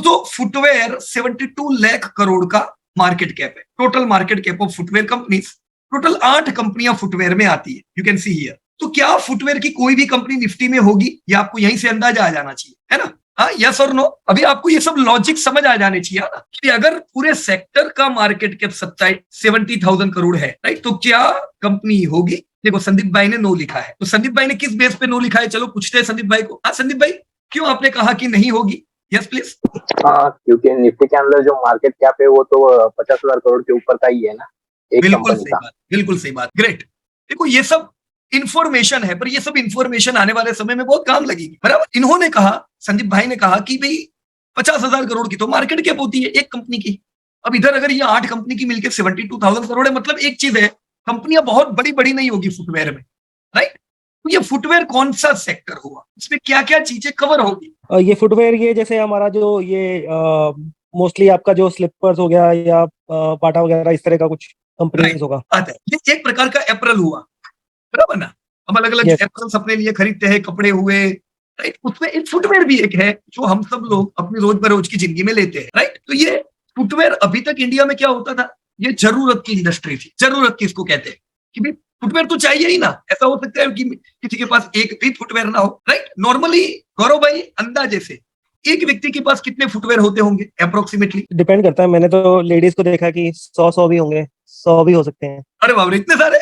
दोस्तों फुटवेयर 72 लाख करोड़ का market cap है, total market cap of footwear companies. Total 8 कंपनियां फुटवेयर में आती है, यू कैन सी हियर। तो क्या फुटवेयर की कोई भी कंपनी निफ्टी में होगी, ये आपको यहीं से अंदाजा आ जाना चाहिए, है ना? हाँ, यस और नो। अभी आपको ये सब लॉजिक समझ आ जाने चाहिए ना कि अगर पूरे सेक्टर का मार्केट कैप 70,000 करोड़ है, राइट, तो क्या कंपनी होगी? देखो संदीप भाई ने नो लिखा है, तो संदीप भाई ने किस बेस पे नो लिखा है, चलो पूछते हैं संदीप भाई को। हाँ संदीप भाई, क्यों आपने कहा कि नहीं होगी? Yes please. हाँ, क्योंकि निफ्टी के अंदर जो मार्केट कैप है वो तो 50,000 करोड़ के ऊपर का ही है ना, एक बिल्कुल कंपनी सही का। बात, बिल्कुल सही बात, ग्रेट। देखो ये सब इंफॉर्मेशन है, पर ये सब इंफॉर्मेशन आने वाले समय में बहुत काम लगेगी, बराबर। इन्होंने कहा, संदीप भाई ने कहा कि भाई 50,000 करोड़ की तो मार्केट कैप होती है एक कंपनी की। अब इधर अगर ये 8 कंपनी की मिलकर 72,000 करोड़ है, मतलब एक चीज है, कंपनियां बहुत बड़ी बड़ी नहीं होगी फुटवेयर में, राइट। तो ये फुटवेयर कौन सा सेक्टर हुआ, इसमें क्या क्या चीजें कवर होगी? ये फुटवेयर, ये जैसे हमारा जो ये मोस्टली आपका जो स्लीपर्स हो गया या बाटा वगैरह इस तरह का कुछ कंपनीज होगा। बात है, ये एक प्रकार का अप्रैल हुआ, बराबर ना। हम अलग अलग एप्पल्स अपने लिए खरीदते हैं, कपड़े हुए, राइट। उसमें एक फुटवेयर भी एक है जो हम सब लोग अपनी रोज बरोज की जिंदगी में लेते हैं, राइट। तो ये फुटवेयर अभी तक इंडिया में क्या होता था, ये जरूरत की इंडस्ट्री थी। जरूरत किसको कहते हैं कि भाई फुटवेयर तो चाहिए ही ना। ऐसा हो सकता है कि किसी के पास एक भी फुटवेयर ना हो, राइट। नॉर्मली गौरव भाई अंदाजे से एक व्यक्ति के पास कितने फुटवेयर होते होंगे अप्रोक्सीमेटली? डिपेंड करता है, मैंने तो लेडीज को देखा कि 100 भी होंगे, 100 भी हो सकते हैं। अरे बाप रे, इतने सारे!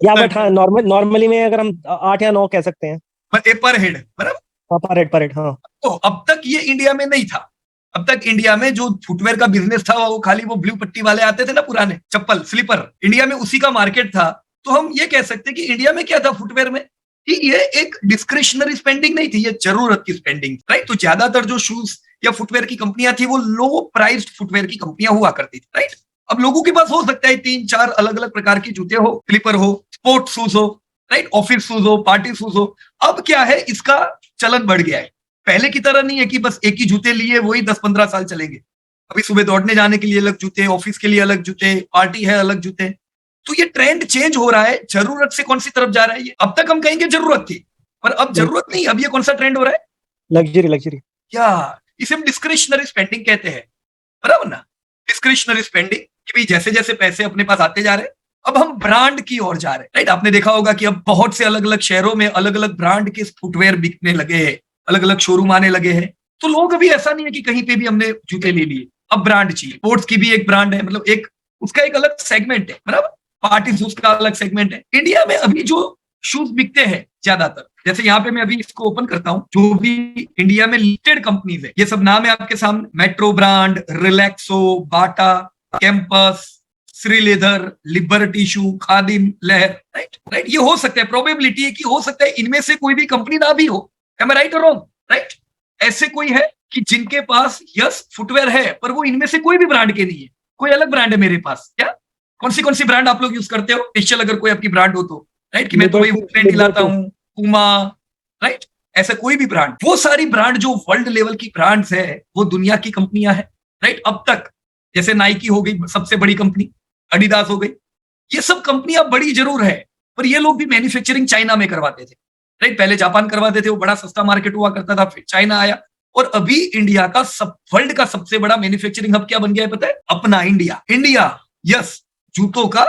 या बट हाँ, नॉर्मली में अगर हम 8 या 9 कह सकते हैं पर हेड, बराबर। हाँ, पर हेड हाँ। तो अब तक ये इंडिया में नहीं था। अब तक इंडिया में जो फुटवेयर का बिजनेस था वो खाली वो ब्लू पट्टी वाले आते थे ना, पुराने चप्पल स्लीपर, इंडिया में उसी का मार्केट था। तो हम ये कह सकते हैं कि इंडिया में क्या था फुटवेयर में कि ये एक डिस्क्रिशनरी स्पेंडिंग नहीं थी, ये जरूरत की स्पेंडिंग, राइट। तो ज्यादातर जो शूज या फुटवेयर की कंपनियां थी वो लो प्राइस्ड फुटवेयर की कंपनियां हुआ करती थी, राइट। अब लोगों के पास हो सकता है 3-4 अलग अलग प्रकार की जूते हो, स्लीपर हो, स्पोर्ट्स शूज हो, राइट, ऑफिस शूज हो, पार्टी शूज हो। अब क्या है, इसका चलन बढ़ गया है। पहले की तरह नहीं है कि बस एक ही जूते लिए वही 10-15 साल चलेंगे। अभी सुबह दौड़ने जाने के लिए अलग जूते, ऑफिस के लिए अलग जूते, पार्टी है अलग जूते। तो ये ट्रेंड चेंज हो रहा है। जरूरत से कौन सी तरफ जा रहा है ये? अब तक हम कहेंगे जरूरत थी, पर अब जरूरत नहीं। अब ये कौन सा ट्रेंड हो रहा है? लग्जरी। क्या इसे हम डिस्क्रिशनरी स्पेंडिंग कहते हैं, बराबर ना। डिस्क्रिशनरी स्पेंडिंग कि भाई जैसे जैसे पैसे अपने पास आते जा रहे हैं, अब हम ब्रांड की ओर जा रहे हैं, राइट। आपने देखा होगा कि अब बहुत से अलग अलग शहरों में अलग अलग ब्रांड के फुटवेयर बिकने लगे हैं, अलग अलग शोरूम आने लगे हैं। तो लोग अभी ऐसा नहीं है कि कहीं पे भी हमने जूते ले लिए, अब ब्रांड चाहिए। स्पोर्ट्स की भी एक ब्रांड है, मतलब एक उसका एक अलग सेगमेंट है, बराबर। पार्टी शूज का अलग सेगमेंट है। इंडिया में अभी जो शूज बिकते हैं ज्यादातर, जैसे यहाँ पे मैं अभी इसको ओपन करता हूँ, जो भी इंडिया में लिस्टेड कंपनीज है, ये सब नाम है आपके सामने। मेट्रो ब्रांड, रिलैक्सो, बाटा, कैंपस, श्री लेदर, लिबर्टी शू, खादिम, लहर, राइट राइट। ये हो सकता है, प्रोबेबिलिटी है कि हो सकता है इनमें से कोई भी कंपनी ना भी हो। एम आई राइट और रॉन्ग, राइट? ऐसे कोई है कि जिनके पास यस फुटवेयर है, पर वो इनमें से कोई भी ब्रांड के नहीं है, कोई अलग ब्रांड है मेरे पास। क्या कौन सी ब्रांड आप लोग यूज करते हो? स्पेशल अगर कोई आपकी ब्रांड हो तो, राइट, कि मैं तो वही ट्रेंड दिलाता हूँ, पुमा, राइट, ऐसा कोई भी ब्रांड। वो सारी ब्रांड जो वर्ल्ड लेवल की ब्रांड्स है, वो दुनिया की कंपनियां हैं, राइट। अब तक जैसे नाइकी हो गई सबसे बड़ी कंपनी, एडिडास हो गई, ये सब कंपनियां बड़ी जरूर है, पर ये लोग भी मैन्युफैक्चरिंग चाइना में करवाते थे, राइट। पहले जापान करवाते थे, वो बड़ा सस्ता मार्केट हुआ करता था, फिर चाइना आया, और अभी इंडिया का वर्ल्ड का सबसे बड़ा मैन्युफैक्चरिंग हब क्या बन गया है पता है? अपना इंडिया। इंडिया यस जूतों का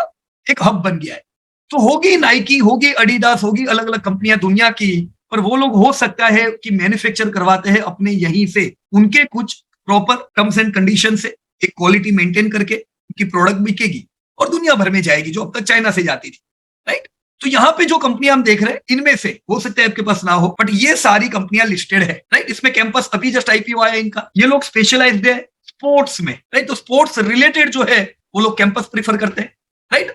एक हब बन गया है। तो होगी नाइकी, होगी एडिडास, होगी अलग अलग कंपनियां दुनिया की, पर वो लोग हो सकता है कि मैन्युफैक्चर करवाते हैं अपने यहीं से, उनके कुछ प्रॉपर टर्म्स एंड कंडीशन से, एक क्वालिटी मेंटेन करके उनकी प्रोडक्ट बिकेगी और दुनिया भर में जाएगी, जो अब तक चाइना से जाती थी, राइट। तो यहाँ पे जो कंपनियां हम देख रहे हैं, इनमें से हो सकता है आपके पास ना हो, बट ये सारी कंपनियां लिस्टेड है, राइट। इसमें कैंपस अभी जस्ट आईपीओ आया इनका। ये लोग स्पेशलाइज्ड है स्पोर्ट्स में, राइट। तो स्पोर्ट्स रिलेटेड जो है वो लोग कैंपस प्रीफर करते हैं, राइट।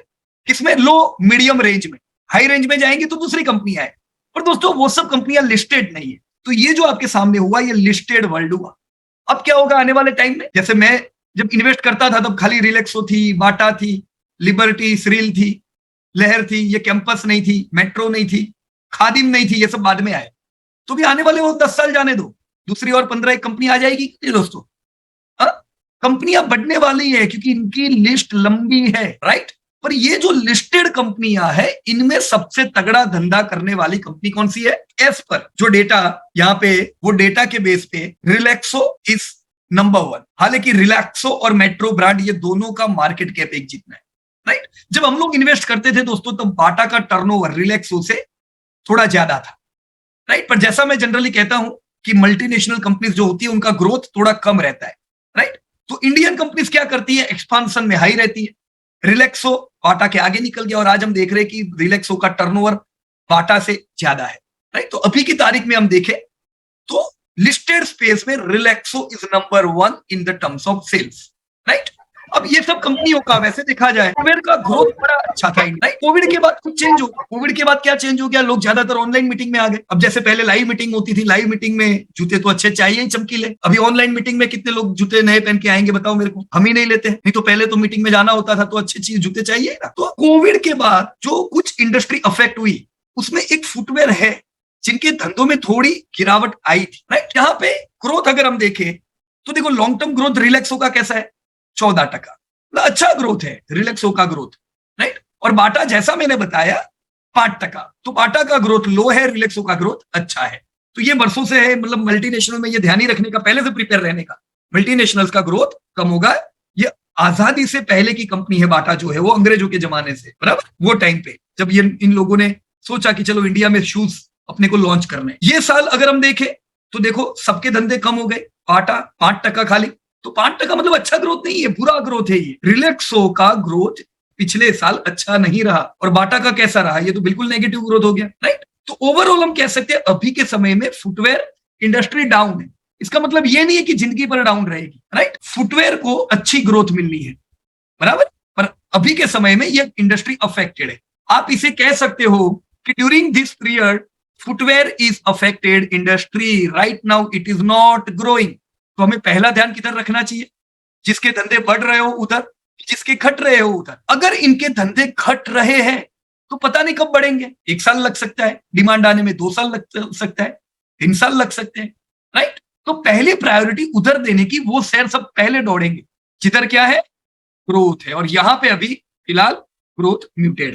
किसमें? लो मीडियम रेंज में। हाई रेंज में जाएंगे तो दूसरी कंपनियां है, पर दोस्तों वो सब कंपनियां लिस्टेड नहीं है। तो ये जो आपके सामने हुआ, ये लिस्टेड वर्ल्ड हुआ। अब क्या होगा आने वाले टाइम में? जैसे मैं जब इन्वेस्ट करता था तब खाली रिलैक्सो थी, बाटा थी, लिबर्टी, श्रील थी, लहर थी, ये कैंपस नहीं थी, मेट्रो नहीं थी, खादिम नहीं थी, ये सब बाद में आए। तो भी आने वाले वो 10 साल जाने दो, दूसरी और 15 कंपनी आ जाएगी दोस्तों। कंपनियां बढ़ने वाली है क्योंकि इनकी लिस्ट लंबी है, राइट। पर ये जो लिस्टेड कंपनियां है इनमें सबसे तगड़ा धंधा करने वाली कंपनी कौन सी है? एस पर जो डेटा यहाँ पे, वो डेटा के बेस पे रिलैक्सो इज नंबर 1। हालांकि रिलैक्सो और मेट्रो ब्रांड ये दोनों का मार्केट कैप एक जितना है, राइट। जब हम लोग इन्वेस्ट करते थे दोस्तों तब बाटा का टर्नओवर रिलैक्सो से थोड़ा ज्यादा था, राइट। पर जैसा मैं जनरली कहता हूं कि मल्टीनेशनल कंपनीज जो होती है उनका ग्रोथ थोड़ा कम रहता है, राइट। तो इंडियन कंपनीज क्या करती है? एक्सपांशन में हाई रहती है। रिलैक्सो बाटा के आगे निकल गया और आज हम देख रहे हैं कि रिलैक्सो का टर्नओवर बाटा से ज्यादा है, राइट। तो अभी की तारीख में हम देखें तो लिस्टेड स्पेस में Relaxo is number 1 in the terms of sales, right. अब ये सब कंपनियों का वैसे देखा जाए कोविड का ग्रोथ बड़ा अच्छा था, राइट। कोविड के बाद कुछ चेंज हो गया। कोविड के बाद क्या चेंज हो गया? लोग ज्यादातर ऑनलाइन मीटिंग में आ गए। अब जैसे पहले लाइव मीटिंग होती थी, लाइव मीटिंग में जूते तो अच्छे चाहिए ही चमकीले। अभी ऑनलाइन मीटिंग में कितने लोग जूते नए पहन के आएंगे बताओ मेरे को? हम ही नहीं लेते हैं। नहीं तो पहले तो मीटिंग में जाना होता था तो अच्छे चीज जूते चाहिए ना। तो कोविड के बाद जो कुछ इंडस्ट्री अफेक्ट हुई उसमें एक फुटवेयर है जिनके धंधों में थोड़ी गिरावट आई थी, राइट। यहाँ पे ग्रोथ अगर हम देखें तो देखो लॉन्ग टर्म ग्रोथ रिलैक्सो का कैसा है? 14%। अच्छा ग्रोथ है रिलैक्सो का ग्रोथ, राइट। और बाटा जैसा मैंने बताया 5%। तो बाटा का ग्रोथ लो है, रिलैक्सो का ग्रोथ अच्छा है। तो ये वर्षों से है, मतलब मल्टीनेशनल में ये ध्यान ही रखने का, पहले से प्रिपेयर रहने का। मल्टीनेशनल्स का ग्रोथ कम होगा। ये आजादी से पहले की कंपनी है बाटा जो है, वो अंग्रेजों के जमाने से, बराबर। वो टाइम पे जब ये इन लोगों ने सोचा कि चलो इंडिया में शूज अपने को लॉन्च करने। ये साल अगर हम देखें तो देखो सबके धंधे कम हो गए, बाटा 5% खाली। तो 5% मतलब अच्छा ग्रोथ नहीं है, बुरा ग्रोथ है ये। रिलैक्सो का ग्रोथ पिछले साल अच्छा नहीं रहा और बाटा का कैसा रहा? ये तो बिल्कुल नेगेटिव ग्रोथ हो गया, राइट। तो ओवरऑल हम कह सकते हैं अभी के समय में फुटवेयर इंडस्ट्री डाउन है। इसका मतलब ये नहीं है कि जिंदगी पर डाउन रहेगी, राइट। फुटवेयर को अच्छी ग्रोथ मिलनी है, बराबर। पर अभी के समय में ये इंडस्ट्री अफेक्टेड है। आप इसे कह सकते हो कि during this period footwear is affected industry, right now it is not growing. तो हमें पहला ध्यान किधर रखना चाहिए? जिसके धंधे बढ़ रहे हो उधर, जिसके घट रहे हो उधर। अगर इनके धंधे घट रहे हैं तो पता नहीं कब बढ़ेंगे। 1 साल लग सकता है डिमांड आने में, 2 साल लग सकता है, 3 साल लग सकते हैं, राइट। तो पहली प्रायोरिटी उधर देने की, वो शेयर सब पहले दौड़ेंगे जिधर क्या है? ग्रोथ है। और यहां पे अभी फिलहाल ग्रोथ म्यूटेड है।